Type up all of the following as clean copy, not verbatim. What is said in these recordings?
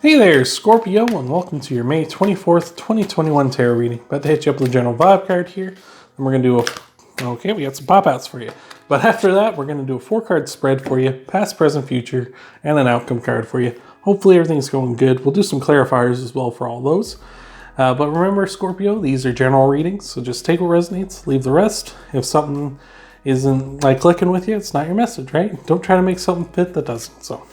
Hey there, Scorpio, and welcome to your May 24th, 2021 tarot reading. About to hit you up with a general vibe card here. And we're going to do we got some pop-outs for you. But after that, we're going to do a 4-card spread for you, past, present, future, and an outcome card for you. Hopefully everything's going good. We'll do some clarifiers as well for all those. But remember, Scorpio, these are general readings, so just take what resonates, leave the rest. If something isn't clicking with you, it's not your message, right? Don't try to make something fit that doesn't. So,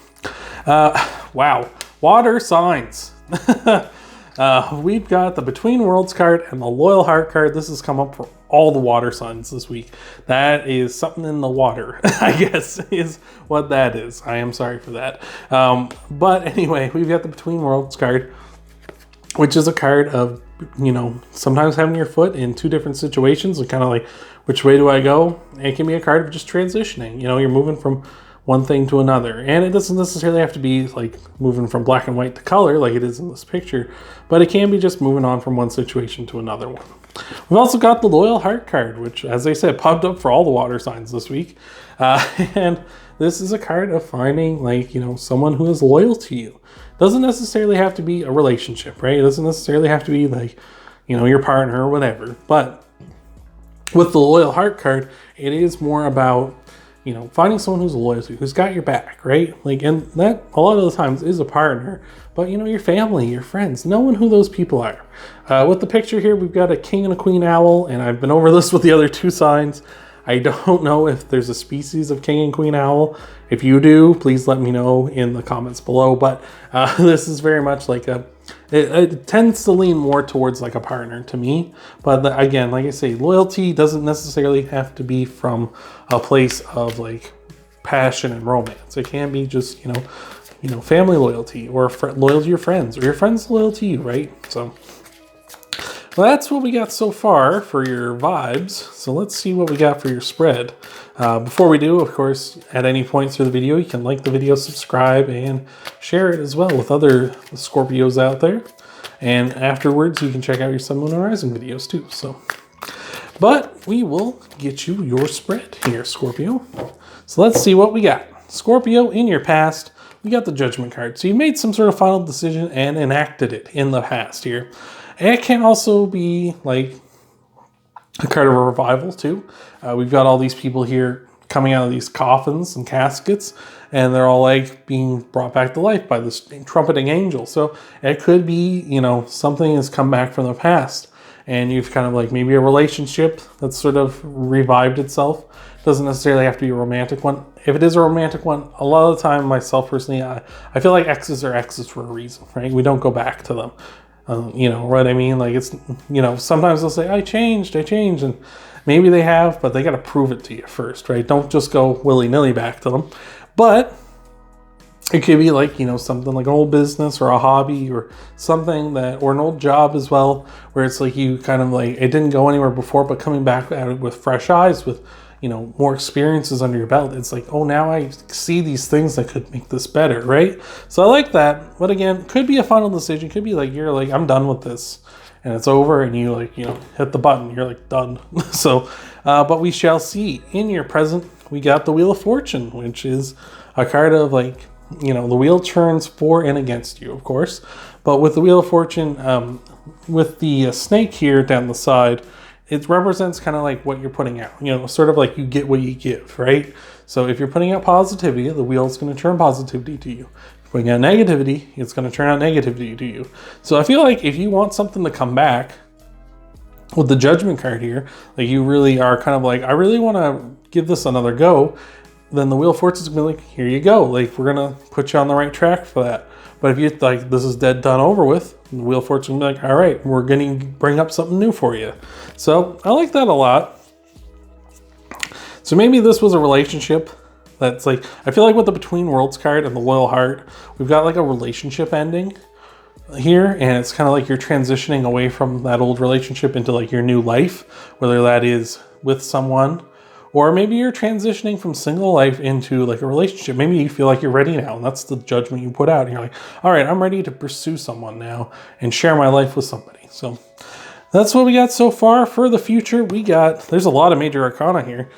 wow. Water signs. We've got the Between Worlds card and the Loyal Heart card. This has come up for all the water signs this week. That is something in the water, I guess, is what that is. I am sorry for that. But anyway, we've got the Between Worlds card, which is a card of, sometimes having your foot in two different situations and kind of like, which way do I go? It can be a card of just transitioning. You're moving from one thing to another, and it doesn't necessarily have to be like moving from black and white to color like it is in this picture, but it can be just moving on from one situation to another one. We've also got the Loyal Heart card, which, as I said, popped up for all the water signs this week, and this is a card of finding someone who is loyal to you. Doesn't necessarily have to be a relationship, right? It doesn't necessarily have to be your partner or whatever, but with the Loyal Heart card, it is more about finding someone who's loyal to you, who's got your back, right? And that a lot of the times is a partner, but your family, your friends, knowing who those people are. With the picture here, we've got a king and a queen owl, and I've been over this with the other two signs. I don't know if there's a species of king and queen owl. If you do, please let me know in the comments below. But this is very much like it tends to lean more towards like a partner to me. But again, like I say, loyalty doesn't necessarily have to be from a place of passion and romance. It can be just, family loyalty or loyal to your friends, or your friends loyal to you, right? So, well, that's what we got so far for your vibes. So let's see what we got for your spread. Before we do, of course, at any point through the video, you can like the video, subscribe, and share it as well with other Scorpios out there. And afterwards, you can check out your Sun, Moon, and Rising videos too. But we will get you your spread here, Scorpio. So let's see what we got. Scorpio, in your past, we got the Judgment card. So you made some sort of final decision and enacted it in the past here. It can also be like a card of a revival too. We've got all these people here coming out of these coffins and caskets, and they're all being brought back to life by this trumpeting angel. So it could be, something has come back from the past, and you've kind of maybe a relationship that's sort of revived itself. Doesn't necessarily have to be a romantic one. If it is a romantic one, a lot of the time, myself personally, I feel like exes are exes for a reason, right? We don't go back to them. You know what I mean? It's, sometimes they'll say, I changed, and maybe they have, but they got to prove it to you first, right? Don't just go willy-nilly back to them. But it could be something like an old business or a hobby or something or an old job as well, where it's you kind of it didn't go anywhere before, but coming back at it with fresh eyes, with more experiences under your belt. It's oh, now I see these things that could make this better, right? So I like that. But again, could be a final decision. Could be you're I'm done with this, and it's over, and you hit the button. You're done. So, but we shall see. In your present, we got the Wheel of Fortune, which is a card of the wheel turns for and against you, of course. But with the Wheel of Fortune, with the snake here down the side, it represents kind of what you're putting out, sort of you get what you give, right? So if you're putting out positivity, the wheel is going to turn positivity to you. If you're putting out negativity, it's going to turn out negativity to you. So I feel if you want something to come back with the Judgment card here, you really are kind of I really want to give this another go, then the Wheel of Fortune is going to be here you go. We're going to put you on the right track for that. But if you this is dead, done, over with, the Wheel of Fortune will be all right, we're going to bring up something new for you. So I like that a lot. So maybe this was a relationship that's I feel with the Between Worlds card and the Loyal Heart, we've got a relationship ending here, and it's kind of you're transitioning away from that old relationship into your new life, whether that is with someone, or maybe you're transitioning from single life into a relationship. Maybe you feel you're ready now, and that's the judgment you put out. And you're all right, I'm ready to pursue someone now and share my life with somebody. So that's what we got so far. For the future, there's a lot of major arcana here.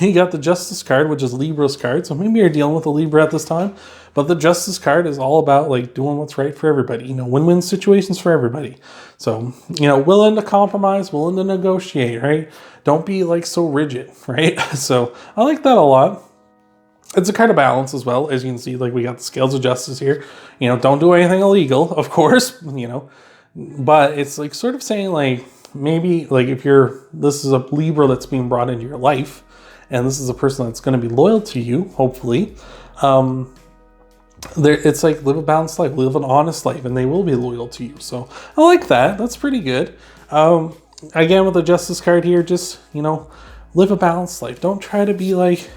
We got the Justice card, which is Libra's card. So maybe you're dealing with a Libra at this time. But the Justice card is all about like doing what's right for everybody, you know, win-win situations for everybody. So, you know, willing to compromise, willing to negotiate, right? Don't be like so rigid, right? So I like that a lot. It's a card of balance as well. As you can see, like we got the scales of justice here. You know, don't do anything illegal, of course, you know, but it's like sort of saying like, maybe like if this is a Libra that's being brought into your life, and this is a person that's going to be loyal to you, hopefully, it's like live a balanced life, live an honest life, and they will be loyal to you. So I like that. That's pretty good. Again, with the Justice card here, just, you know, live a balanced life. Don't try to be like,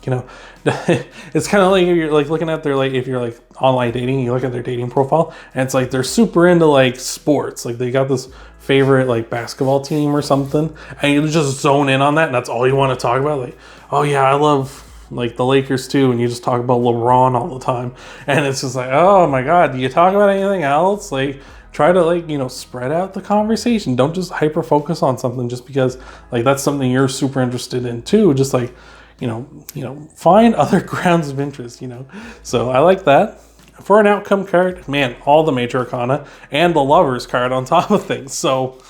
you know, it's kind of like if you're like looking at their, like if you're like online dating, you look at their dating profile and it's like they're super into like sports, like they got this favorite like basketball team or something, and you just zone in on that and that's all you want to talk about. Like, oh yeah, I love like the Lakers too, and you just talk about LeBron all the time, and it's just like, oh my god, do you talk about anything else? Like, try to like, you know, spread out the conversation. Don't just hyper focus on something just because like that's something you're super interested in too. Just like, you know, find other grounds of interest, you know. So I like that. For an outcome card, man, all the major arcana and the lovers card on top of things. So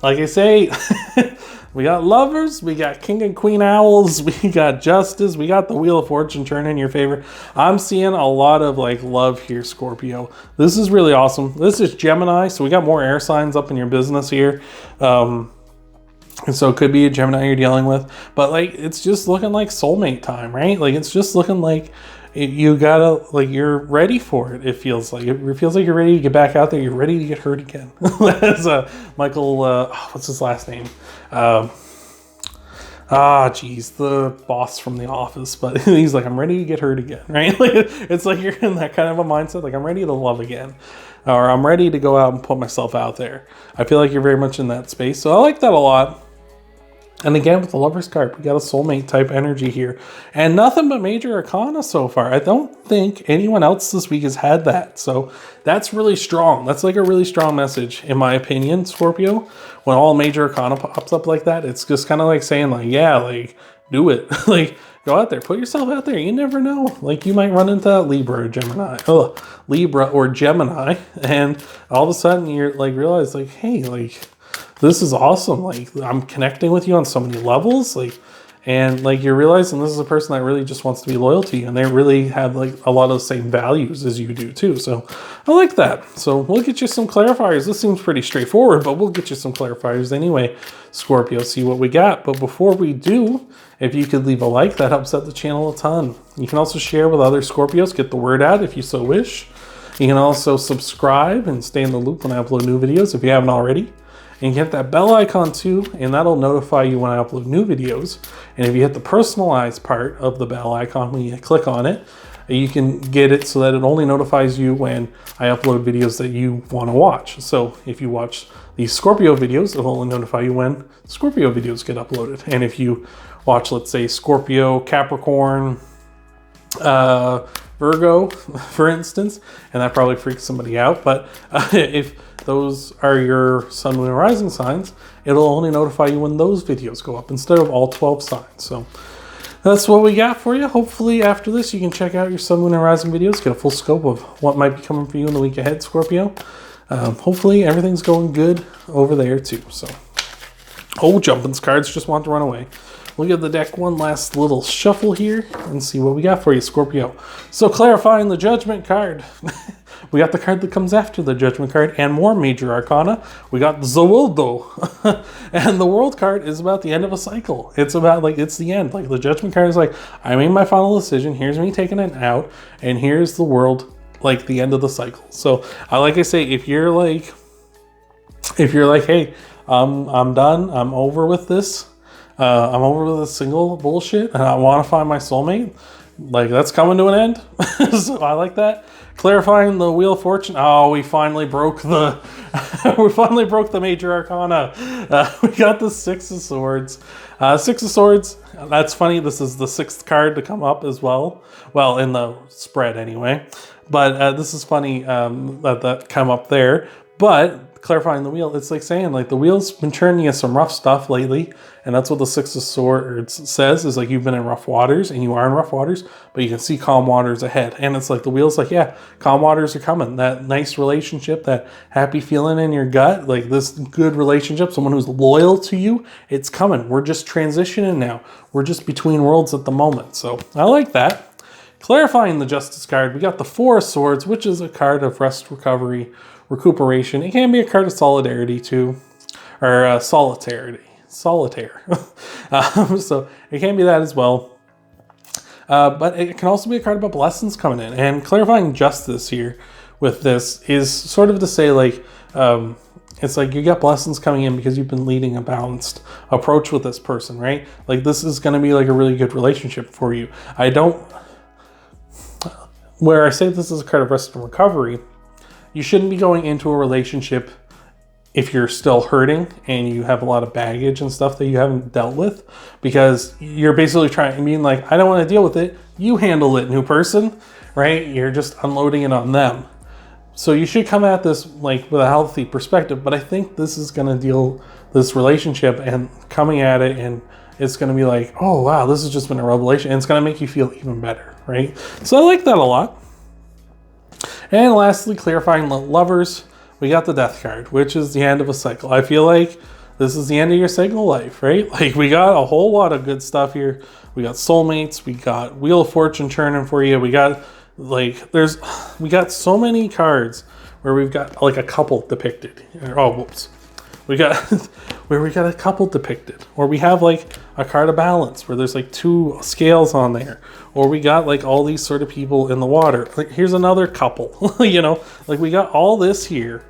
like I say, we got lovers, we got king and queen owls, we got justice, we got the wheel of fortune turn in your favor. I'm seeing a lot of like love here, Scorpio. This is really awesome. This is Gemini, so we got more air signs up in your business here. And so it could be a Gemini you're dealing with, but like it's just looking like soulmate time, right? Like it's just looking like you gotta, like, you're ready for it. It feels like you're ready to get back out there. You're ready to get hurt again. As Michael, what's his last name? The boss from The Office. But he's like, I'm ready to get hurt again, right? Like it's like you're in that kind of a mindset. Like I'm ready to love again, or I'm ready to go out and put myself out there. I feel like you're very much in that space. So I like that a lot. And again, with the Lover's card, we got a soulmate type energy here. And nothing but major arcana so far. I don't think anyone else this week has had that. So that's really strong. That's like a really strong message, in my opinion, Scorpio. When all major arcana pops up like that, it's just kind of like saying like, yeah, like, do it. Like, go out there, put yourself out there. You never know. Like, you might run into that Libra or Gemini. And all of a sudden, you're like, realize like, hey, like, this is awesome. Like, I'm connecting with you on so many levels. Like, and like you're realizing this is a person that really just wants to be loyal to you, and they really have like a lot of the same values as you do too. So I like that. So we'll get you some clarifiers. This seems pretty straightforward, but we'll get you some clarifiers anyway, Scorpio, see what we got. But before we do, if you could leave a like, that helps out the channel a ton. You can also share with other Scorpios, get the word out if you so wish. You can also subscribe and stay in the loop when I upload new videos if you haven't already. And you hit that bell icon too, and that'll notify you when I upload new videos. And if you hit the personalized part of the bell icon, when you click on it, you can get it so that it only notifies you when I upload videos that you want to watch. So if you watch these Scorpio videos, it'll only notify you when Scorpio videos get uploaded. And if you watch, let's say, Scorpio, Capricorn, Virgo, for instance, and that probably freaks somebody out, but if those are your sun, moon, and rising signs, it'll only notify you when those videos go up instead of all 12 signs. So that's what we got for you. Hopefully after this, you can check out your sun, moon, and rising videos, get a full scope of what might be coming for you in the week ahead, Scorpio. Hopefully everything's going good over there too. So, jumping cards just want to run away. We'll give the deck one last little shuffle here and see what we got for you, Scorpio. So clarifying the Judgment card. We got the card that comes after the Judgment card and more major arcana. We got Zawoldo. And the World card is about the end of a cycle. It's about, like, it's the end. Like, the Judgment card is like, I made my final decision. Here's me taking it out. And here's the World, like, the end of the cycle. So, like I say, if you're like, hey, I'm done. I'm over with this. I'm over with this single bullshit. And I want to find my soulmate. Like, that's coming to an end. So I like that. Clarifying the Wheel of Fortune. Oh, we finally broke the major arcana. We got the Six of Swords. Six of Swords. That's funny. This is the sixth card to come up as well. Well, in the spread anyway. But this is funny that come up there. But clarifying the wheel, it's like saying like the wheel's been turning you some rough stuff lately, and that's what the Six of Swords says, is like you've been in rough waters, and you are in rough waters, but you can see calm waters ahead. And it's like the wheel's like, yeah, calm waters are coming. That nice relationship, that happy feeling in your gut, like this good relationship, someone who's loyal to you, it's coming. We're just transitioning now. We're just between worlds at the moment. So I like that. Clarifying the Justice card, we got the Four of Swords, which is a card of rest, recovery, recuperation. It can be a card of solidarity too, or solitaire. So it can be that as well. But it can also be a card about blessings coming in. And clarifying justice here with this is sort of to say like, it's like you got blessings coming in because you've been leading a balanced approach with this person, right? Like this is going to be like a really good relationship for you. Where I say this is a card of rest and recovery, you shouldn't be going into a relationship if you're still hurting and you have a lot of baggage and stuff that you haven't dealt with, because you're basically being like, I don't want to deal with it. You handle it, new person, right? You're just unloading it on them. So you should come at this like with a healthy perspective, but I think this is going to this relationship and coming at it, and it's going to be like, oh wow, this has just been a revelation, and it's going to make you feel even better, right? So I like that a lot. And lastly, clarifying the Lovers, we got the Death card, which is the end of a cycle. I feel like this is the end of your cycle life, right? Like we got a whole lot of good stuff here. We got soulmates, we got Wheel of Fortune turning for you. We got we got so many cards where we've got like a couple depicted. Oh, whoops. We got where we got a couple depicted, or we have like a card of balance where there's like two scales on there, or we got like all these sort of people in the water. Like here's another couple, you know, like we got all this here.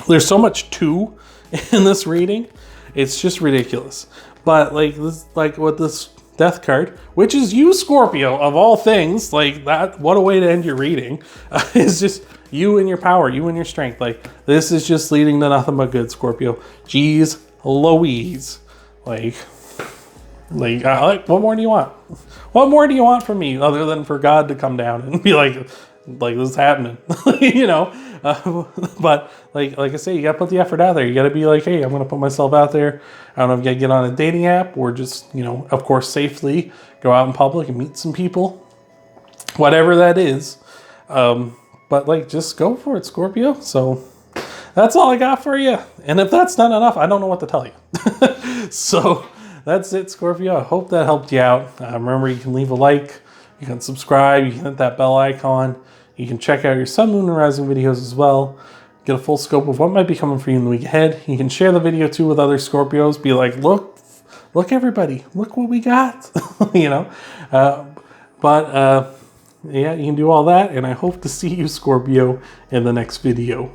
There's so much two in this reading, it's just ridiculous. But like this, like with this Death card, which is you, Scorpio, of all things, like that, what a way to end your reading. It's just you and your power, you and your strength. Like this is just leading to nothing but good, Scorpio. Jeez Louise. Like what more do you want? What more do you want from me other than for God to come down and be like this is happening, you know? But like I say, you gotta put the effort out there. You gotta be like, hey, I'm gonna put myself out there. I don't know if you gotta get on a dating app or just, you know, of course, safely go out in public and meet some people, whatever that is. But like, just go for it, Scorpio. So that's all I got for you. And if that's not enough, I don't know what to tell you. So that's it, Scorpio. I hope that helped you out. Remember, you can leave a like, you can subscribe, you can hit that bell icon. You can check out your Sun, Moon, and Rising videos as well. Get a full scope of what might be coming for you in the week ahead. You can share the video too with other Scorpios. Be like, look everybody, look what we got, you know. Yeah, you can do all that, and I hope to see you, Scorpio, in the next video.